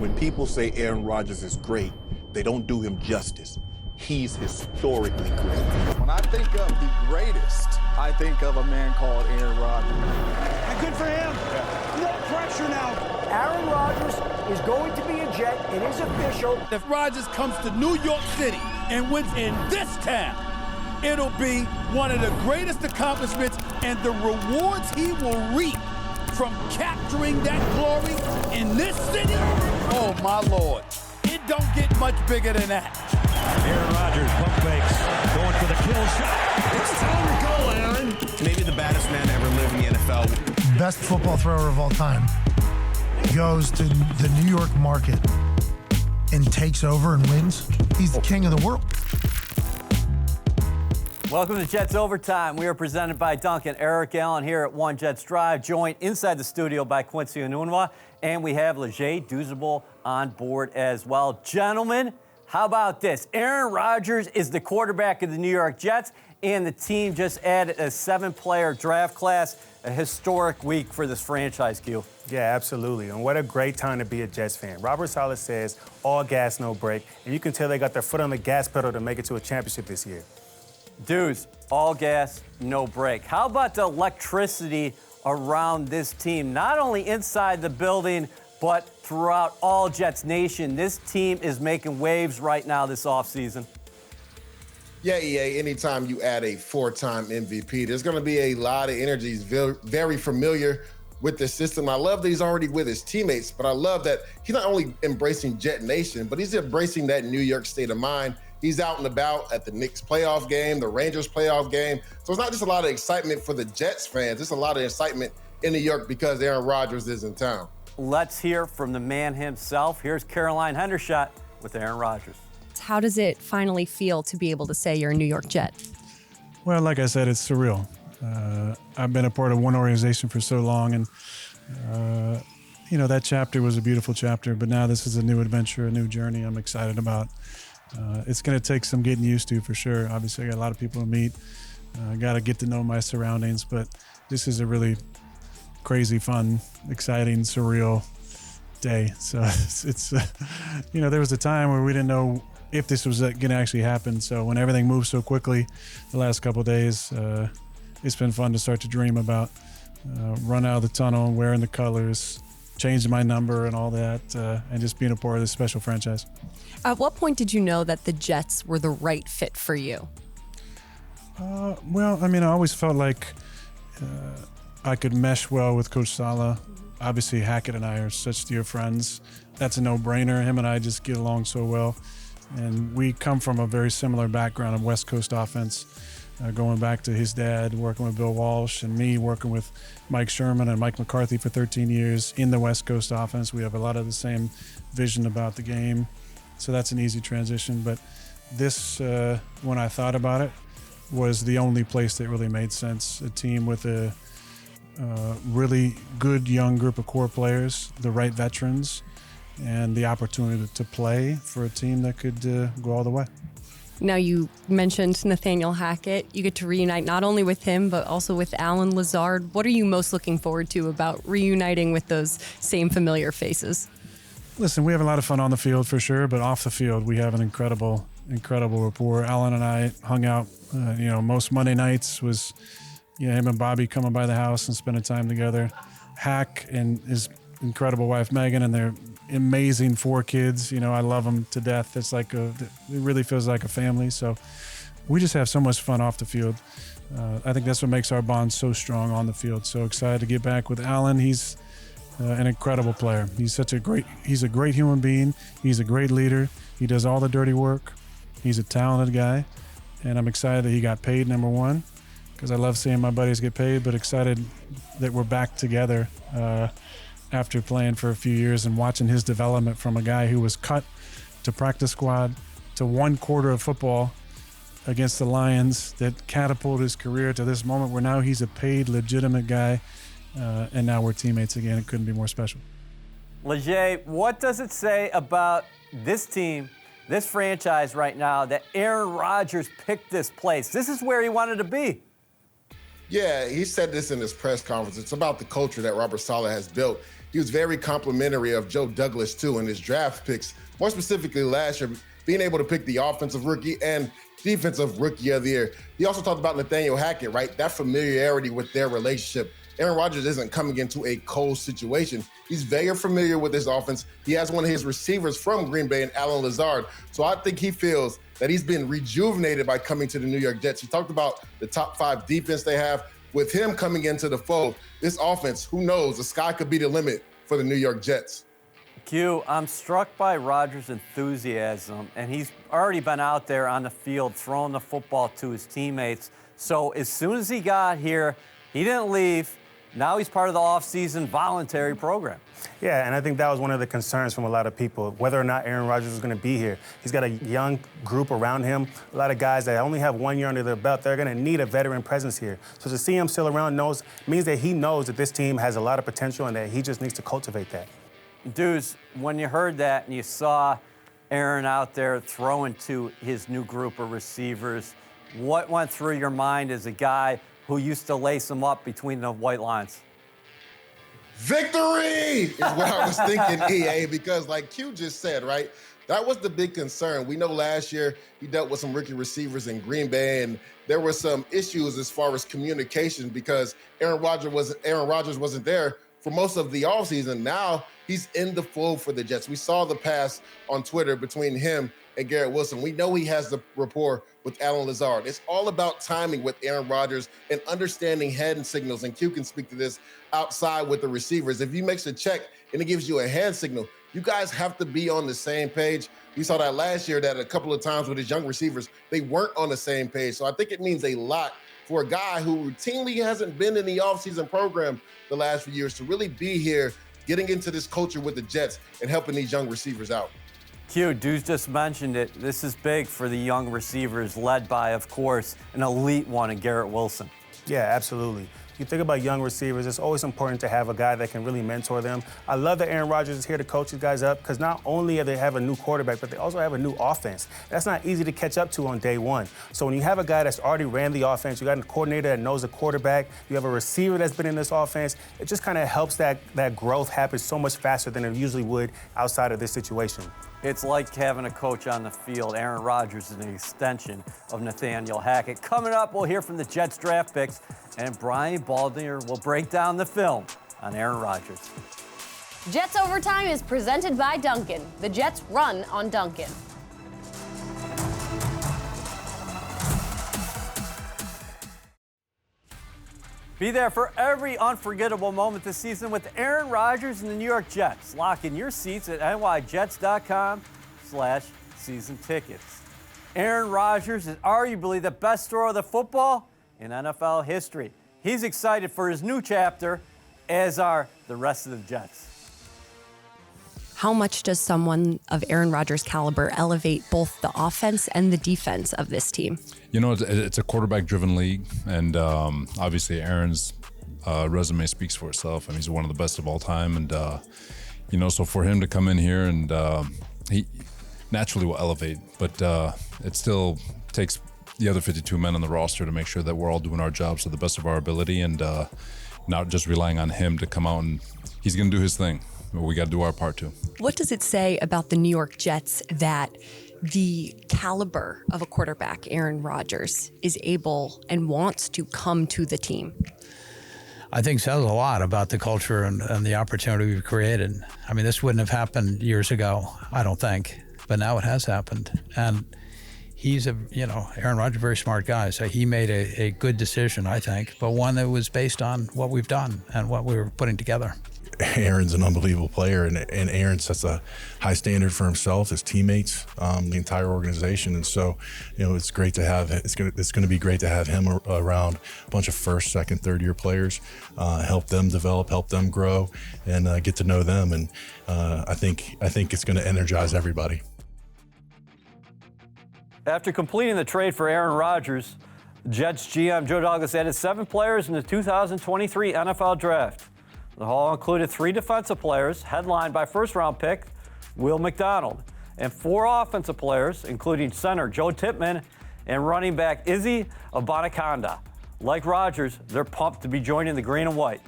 When people say Aaron Rodgers is great, they don't do him justice. He's historically great. When I think of the greatest, I think of a man called Aaron Rodgers. And good for him. No pressure now. Aaron Rodgers is going to be a Jet. It is official. If Rodgers comes to New York City and wins in this town, it'll be one of the greatest accomplishments, and the rewards he will reap from capturing that glory in this city, oh my Lord, it don't get much bigger than that. Aaron Rodgers, pump fakes, going for the kill shot. It's time to go, Aaron. Maybe the baddest man to ever live in the NFL. Best football thrower of all time goes to the New York market and takes over and wins. He's the king of the world. Welcome to Jets Overtime. We are presented by Duncan. Eric Allen here at One Jets Drive, joined inside the studio by Quincy Onwunwa, and we have Leger Douzable on board as well. Gentlemen, how about this? Aaron Rodgers is the quarterback of the New York Jets, and the team just added a 7-player draft class. A historic week for this franchise, Q. Yeah, absolutely. And what a great time to be a Jets fan. Robert Saleh says, all gas, no brake. And you can tell they got their foot on the gas pedal to make it to a championship this year. Dudes, all gas, no brake. How about the electricity around this team? Not only inside the building, but throughout all Jets Nation. This team is making waves right now this offseason. Yeah, EA, anytime you add a 4-time MVP, there's going to be a lot of energy. He's very familiar with the system. I love that he's already with his teammates, but I love that he's not only embracing Jet Nation, but he's embracing that New York state of mind. He's out and about at the Knicks playoff game, the Rangers playoff game. So it's not just a lot of excitement for the Jets fans. It's a lot of excitement in New York because Aaron Rodgers is in town. Let's hear from the man himself. Here's Caroline Hendershot with Aaron Rodgers. How does it finally feel to be able to say you're a New York Jet? Well, like I said, it's surreal. I've been a part of one organization for so long, and, that chapter was a beautiful chapter, but now this is a new adventure, a new journey I'm excited about. It's going to take some getting used to for sure. Obviously, I got a lot of people to meet. I got to get to know my surroundings, but this is a really crazy, fun, exciting, surreal day. So it's there was a time where we didn't know if this was going to actually happen. So when everything moves so quickly the last couple of days, it's been fun to start to dream about run out of the tunnel, wearing the colors, changing my number and all that, and just being a part of this special franchise. At what point did you know that the Jets were the right fit for you? I always felt like I could mesh well with Coach Saleh. Obviously, Hackett and I are such dear friends. That's a no-brainer. Him and I just get along so well. And we come from a very similar background of West Coast offense, going back to his dad, working with Bill Walsh, and me working with Mike Sherman and Mike McCarthy for 13 years in the West Coast offense. We have a lot of the same vision about the game. So that's an easy transition. But this, when I thought about it, was the only place that really made sense. A team with a really good young group of core players, the right veterans, and the opportunity to play for a team that could go all the way. Now, you mentioned Nathaniel Hackett. You get to reunite not only with him, but also with Alan Lazard. What are you most looking forward to about reuniting with those same familiar faces? Listen, we have a lot of fun on the field for sure, but off the field, we have an incredible rapport. Alan and I hung out, most Monday nights was, him and Bobby coming by the house and spending time together. Hack and his incredible wife, Megan, and their amazing 4 kids. I love them to death. It really feels like a family. So we just have so much fun off the field. I think that's what makes our bond so strong on the field. So excited to get back with Alan. He's an incredible player. He's a great human being. He's a great leader. He does all the dirty work. He's a talented guy. And I'm excited that he got paid, number one, because I love seeing my buddies get paid, but excited that we're back together after playing for a few years and watching his development from a guy who was cut to practice squad to 1 quarter of football against the Lions that catapulted his career to this moment where now he's a paid, legitimate guy, and now we're teammates again. It couldn't be more special. Leger, what does it say about this team, this franchise right now, that Aaron Rodgers picked this place? This is where he wanted to be. Yeah, he said this in his press conference. It's about the culture that Robert Saleh has built. he was very complimentary of Joe Douglas, too, in his draft picks, more specifically last year, being able to pick the offensive rookie and defensive rookie of the year. He also talked about Nathaniel Hackett, right? That familiarity with their relationship. Aaron Rodgers isn't coming into a cold situation. He's very familiar with this offense. He has one of his receivers from Green Bay and Allen Lazard. So I think he feels that he's been rejuvenated by coming to the New York Jets. He talked about the top 5 defense they have. With him coming into the fold, this offense, who knows, the sky could be the limit for the New York Jets. Q, I'm struck by Rodgers' enthusiasm, and he's already been out there on the field throwing the football to his teammates. So as soon as he got here, he didn't leave. Now he's part of the offseason voluntary program. Yeah, and I think that was one of the concerns from a lot of people, whether or not Aaron Rodgers was going to be here. He's got a young group around him, a lot of guys that only have 1 year under their belt. They're going to need a veteran presence here. So to see him still around means that he knows that this team has a lot of potential and that he just needs to cultivate that. Dudes, when you heard that and you saw Aaron out there throwing to his new group of receivers, what went through your mind as a guy who used to lace them up between the white lines? Victory is what I was thinking, EA, because like Q just said, right? That was the big concern. We know last year he dealt with some rookie receivers in Green Bay, and there were some issues as far as communication because Aaron Rodgers wasn't there for most of the offseason. Now he's in the fold for the Jets. We saw the pass on Twitter between him and Garrett Wilson. We know he has the rapport with Allen Lazard. It's all about timing with Aaron Rodgers and understanding hand signals, and Q can speak to this outside with the receivers. If he makes a check and it gives you a hand signal, you guys have to be on the same page. We saw that last year that a couple of times with his young receivers, they weren't on the same page. So I think it means a lot for a guy who routinely hasn't been in the offseason program the last few years to really be here, getting into this culture with the Jets and helping these young receivers out. Q, Deuce just mentioned it. This is big for the young receivers, led by, of course, an elite one in Garrett Wilson. Yeah, absolutely. You think about young receivers, it's always important to have a guy that can really mentor them. I love that Aaron Rodgers is here to coach these guys up because not only do they have a new quarterback, but they also have a new offense. That's not easy to catch up to on day one. So when you have a guy that's already ran the offense, you got a coordinator that knows the quarterback, you have a receiver that's been in this offense, it just kind of helps that growth happen so much faster than it usually would outside of this situation. It's like having a coach on the field. Aaron Rodgers is an extension of Nathaniel Hackett. Coming up, we'll hear from the Jets draft picks, and Brian Baldinger will break down the film on Aaron Rodgers. Jets Overtime is presented by Dunkin'. The Jets run on Dunkin'. Be there for every unforgettable moment this season with Aaron Rodgers and the New York Jets. Lock in your seats at nyjets.com/season tickets. Aaron Rodgers is arguably the best thrower of the football in NFL history. He's excited for his new chapter, as are the rest of the Jets. How much does someone of Aaron Rodgers' caliber elevate both the offense and the defense of this team? You know, it's a quarterback-driven league, and obviously Aaron's resume speaks for itself. I mean, he's one of the best of all time, and you know, so for him to come in here and he naturally will elevate, but it still takes the other 52 men on the roster to make sure that we're all doing our jobs to the best of our ability and not just relying on him to come out and he's going to do his thing. We got to do our part too. What does it say about the New York Jets that the caliber of a quarterback, Aaron Rodgers, is able and wants to come to the team? I think says a lot about the culture and the opportunity we've created. I mean, this wouldn't have happened years ago, I don't think, but now it has happened. And he's Aaron Rodgers, a very smart guy, so he made a good decision, I think, but one that was based on what we've done and what we were putting together. Aaron's an unbelievable player, and Aaron sets a high standard for himself, his teammates, the entire organization. And so, you know, it's great to have. It's going to be great to have him around a bunch of first, second, third-year players, help them develop, help them grow, and get to know them. And I think it's going to energize everybody. After completing the trade for Aaron Rodgers, Jets GM Joe Douglas added 7 players in the 2023 NFL Draft. The haul included 3 defensive players, headlined by first-round pick Will McDonald, and 4 offensive players, including center Joe Tippmann and running back Izzy Abanikanda. Like Rodgers, they're pumped to be joining the green and white.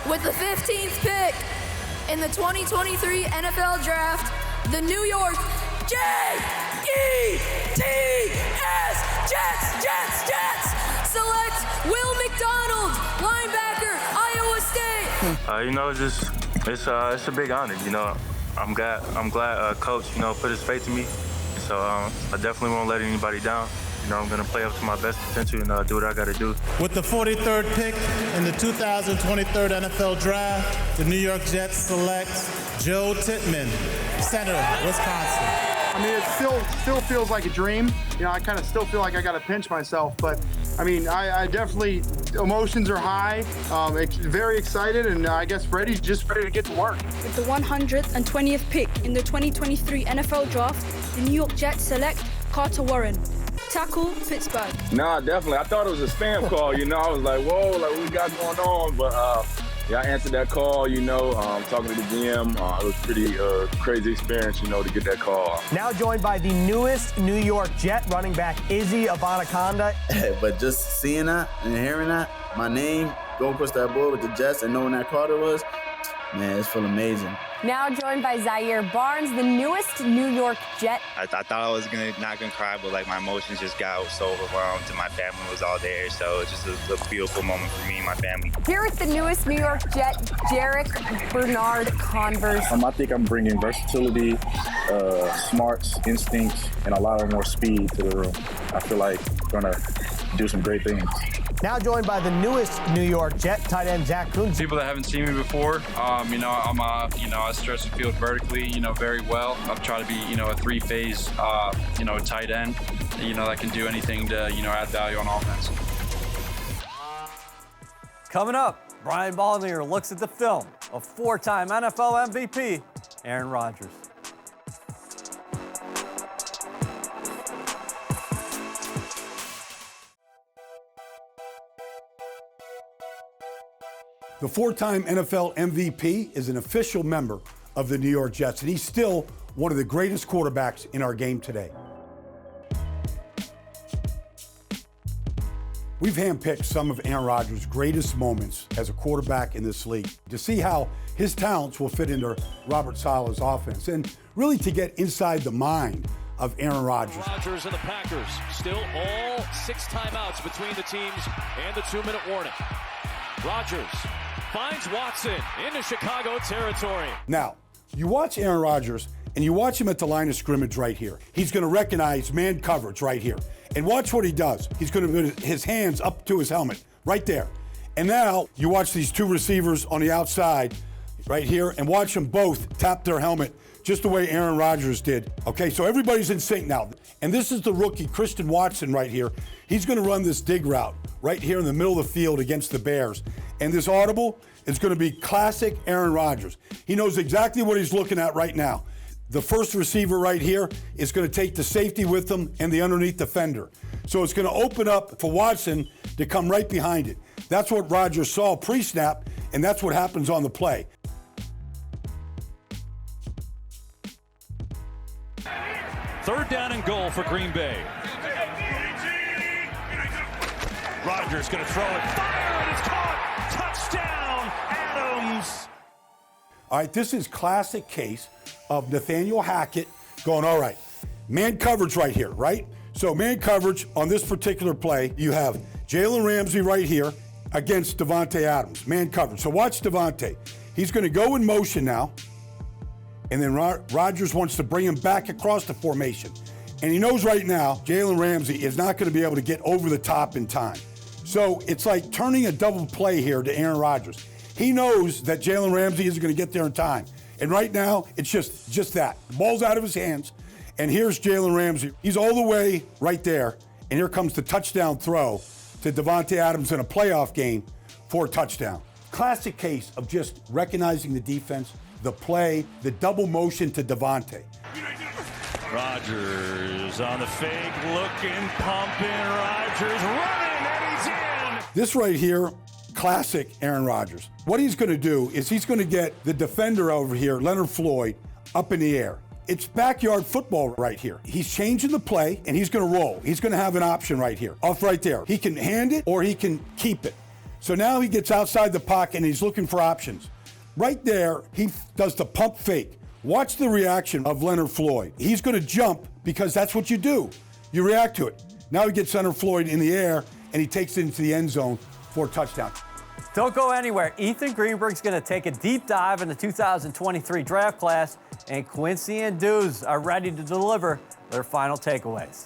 With the 15th pick in the 2023 NFL Draft, the New York Jets select Will McDonald, linebacker, Iowa State. It's a big honor. I'm glad Coach, put his faith in me. So I definitely won't let anybody down. I'm going to play up to my best potential and do what I got to do. With the 43rd pick in the 2023 NFL Draft, the New York Jets select Joe Tittman, center, Wisconsin. I mean, it still feels like a dream. I kind of still feel like I got to pinch myself, but I definitely, emotions are high. Very excited, and I guess just ready to get to work. With the 120th pick in the 2023 NFL Draft, the New York Jets select Carter Warren, tackle, Pittsburgh. Nah, definitely. I thought it was a spam call, I was like, whoa, like what we got going on? But I answered that call, talking to the GM. It was a pretty crazy experience, to get that call. Now joined by the newest New York Jet running back, Izzy Abanikanda. But just seeing that and hearing that, my name, going across that board with the Jets and knowing that Carter was, man, it's feel amazing. Now joined by Zaire Barnes, the newest New York Jet. I thought I was not gonna cry, but my emotions just got so overwhelmed, and my family was all there, so it's just a beautiful moment for me and my family. Here with the newest New York Jet, Jarek Bernard Converse. I think I'm bringing versatility, smarts, instincts, and a lot more speed to the room. I feel like I'm gonna do some great things. Now joined by the newest New York Jet, tight end Zach Kuntz. People that haven't seen me before, I stretch the field vertically, very well. I've tried to be, a three-phase, tight end, that can do anything to, add value on offense. Coming up, Brian Baldinger looks at the film of four-time NFL MVP, Aaron Rodgers. The four-time NFL MVP is an official member of the New York Jets, and he's still one of the greatest quarterbacks in our game today. We've handpicked some of Aaron Rodgers' greatest moments as a quarterback in this league to see how his talents will fit into Robert Saleh's offense and really to get inside the mind of Aaron Rodgers. Rodgers and the Packers still all 6 timeouts between the teams and the 2-minute warning. Rodgers finds Watson into Chicago territory. Now, you watch Aaron Rodgers and you watch him at the line of scrimmage right here. He's going to recognize man coverage right here. And watch what he does. He's going to put his hands up to his helmet right there. And now you watch these two receivers on the outside right here and watch them both tap their helmet just the way Aaron Rodgers did. Okay, so everybody's in sync now. And this is the rookie, Christian Watson right here. He's going to run this dig route right here in the middle of the field against the Bears. And this audible is going to be classic Aaron Rodgers. He knows exactly what he's looking at right now. The first receiver right here is going to take the safety with them and the underneath defender. So it's going to open up for Watson to come right behind it. That's what Rodgers saw pre-snap, and that's what happens on the play. Third down and goal for Green Bay. Rodgers going to throw it. Fire, and it's caught. Touchdown, Adams. All right, this is classic case of Nathaniel Hackett going, all right, man coverage right here, right? So man coverage on this particular play, you have Jalen Ramsey right here against Davante Adams, man coverage. So watch Davante. He's going to go in motion now, and then Rodgers wants to bring him back across the formation. And he knows right now Jalen Ramsey is not going to be able to get over the top in time. So it's like turning a double play here to Aaron Rodgers. He knows that Jalen Ramsey isn't going to get there in time. And right now, it's just that. The ball's out of his hands, and here's Jalen Ramsey. He's all the way right there, and here comes the touchdown throw to Davante Adams in a playoff game for a touchdown. Classic case of just recognizing the defense, the play, the double motion to Davante. Rodgers on the fake, looking, pumping, Rodgers running, and he's in. This right here, classic Aaron Rodgers. What he's going to do is he's going to get the defender over here, Leonard Floyd, up in the air. It's backyard football right here. He's changing the play, and he's going to roll. He's going to have an option right here, off right there. He can hand it or he can keep it. So now he gets outside the pocket and he's looking for options. Right there, he does the pump fake. Watch the reaction of Leonard Floyd. He's going to jump because that's what you do. You react to it. Now he gets Leonard Floyd in the air and he takes it into the end zone for a touchdown. Don't go anywhere. Ethan Greenberg's going to take a deep dive in the 2023 draft class, and Quincy and Deuce are ready to deliver their final takeaways.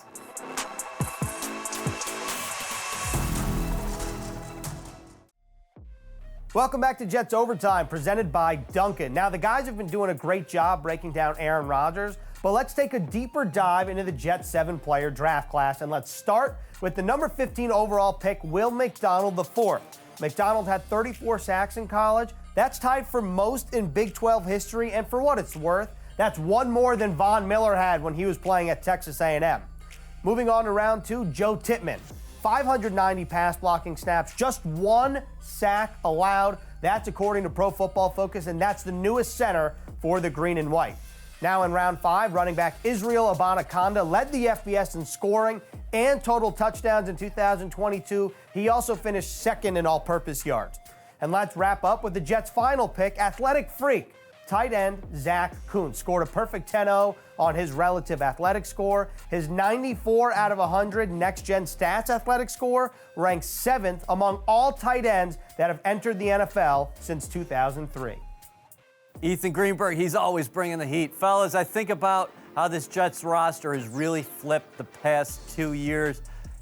Welcome back to Jets Overtime, presented by Dunkin'. Now, the guys have been doing a great job breaking down Aaron Rodgers, but let's take a deeper dive into the Jets 7-player draft class, and let's start with the number 15 overall pick, Will McDonald IV. McDonald had 34 sacks in college. That's tied for most in Big 12 history, and for what it's worth, that's one more than Von Miller had when he was playing at Texas A&M. Moving on to round 2, Joe Tippmann. 590 pass blocking snaps, just 1 sack allowed. That's according to Pro Football Focus, and that's the newest center for the green and white. Now in round 5, running back Israel Abanikanda led the FBS in scoring and total touchdowns in 2022. He also finished second in all-purpose yards. And let's wrap up with the Jets' final pick, athletic freak, tight end Zach Kuntz. Scored a perfect 10-0 on his relative athletic score. His 94 out of 100 next-gen stats athletic score ranks 7th among all tight ends that have entered the NFL since 2003. Ethan Greenberg, he's always bringing the heat. Fellas, I think about how this Jets roster has really flipped the past 2 years.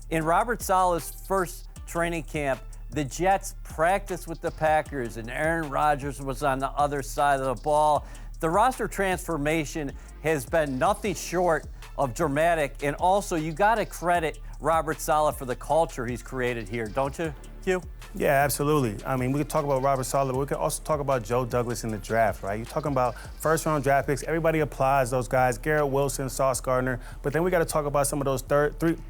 In Robert Saleh's first training camp, the Jets practiced with the Packers, and Aaron Rodgers was on the other side of the ball. The roster transformation has been nothing short of dramatic, and also you got to credit Robert Saleh for the culture he's created here, don't you, Q? Yeah, absolutely. I mean, we could talk about Robert Saleh, but we could also talk about Joe Douglas in the draft, right? You're talking about first-round draft picks. Everybody applies those guys, Garrett Wilson, Sauce Gardner. But then we got to talk about some of those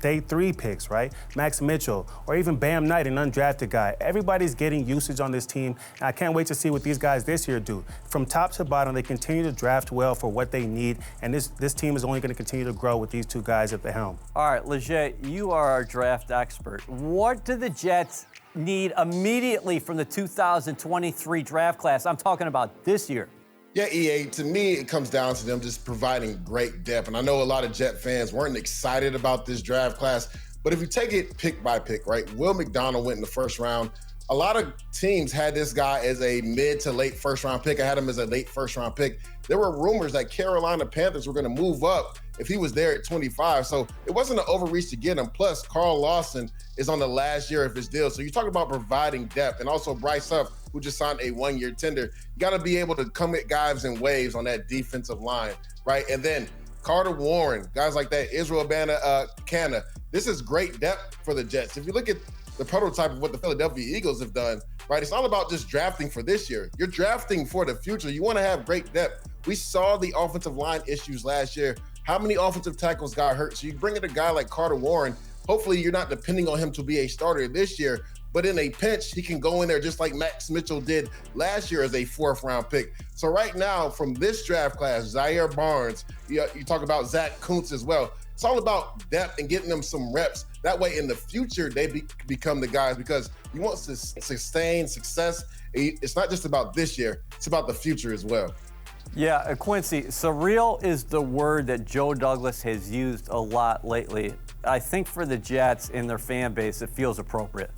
day three picks, right? Max Mitchell, or even Bam Knight, an undrafted guy. Everybody's getting usage on this team, and I can't wait to see what these guys this year do. From top to bottom, they continue to draft well for what they need, and this team is only going to continue to grow with these 2 guys at the helm. All right, Leger, you are our draft expert. What do the Jets need immediately from the 2023 draft class? I'm talking about this year. Yeah, EA, to me, it comes down to them just providing great depth. And I know a lot of Jet fans weren't excited about this draft class, but if you take it pick by pick, right? Will McDonald went in the first round. A lot of teams had this guy as a mid to late first round pick. I had him as a late first round pick. There were rumors that Carolina Panthers were going to move up if he was there at 25. So it wasn't an overreach to get him. Plus, Carl Lawson is on the last year of his deal. So you're talking about providing depth. And also Bryce Huff, who just signed a 1-year tender. You got to be able to come at guys in waves on that defensive line, right? And then Carter Warren, guys like that, Israel Abanikanda. This is great depth for the Jets. If you look at the prototype of what the Philadelphia Eagles have done, right? It's not about just drafting for this year. You're drafting for the future. You want to have great depth. We saw the offensive line issues last year. How many offensive tackles got hurt? So you bring in a guy like Carter Warren. Hopefully you're not depending on him to be a starter this year, but in a pinch, he can go in there just like Max Mitchell did last year as a 4th-round pick. So right now, from this draft class, Zaire Barnes, you talk about Zach Kuntz as well. It's all about depth and getting them some reps. That way, in the future, they become the guys, because you want to sustain success. It's not just about this year. It's about the future as well. Yeah, Quincy, surreal is the word that Joe Douglas has used a lot lately. I think for the Jets and their fan base, it feels appropriate.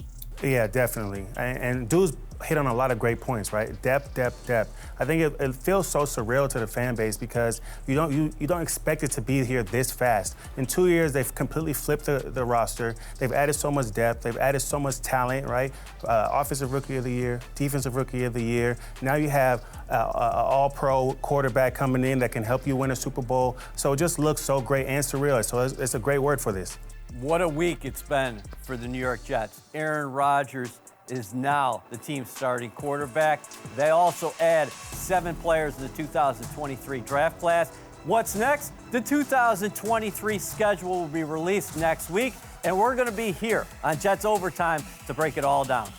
Yeah, definitely. And dudes hit on a lot of great points, right? Depth, depth, depth. I think it feels so surreal to the fan base because you don't expect it to be here this fast. In 2 years, they've completely flipped the roster. They've added so much depth. They've added so much talent, right? Offensive Rookie of the Year, Defensive Rookie of the Year. Now you have an all-pro quarterback coming in that can help you win a Super Bowl. So it just looks so great and surreal. So it's a great word for this. What a week it's been for the New York Jets. Aaron Rodgers is now the team's starting quarterback. They also add 7 players in the 2023 draft class. What's next? The 2023 schedule will be released next week, and we're going to be here on Jets Overtime to break it all down.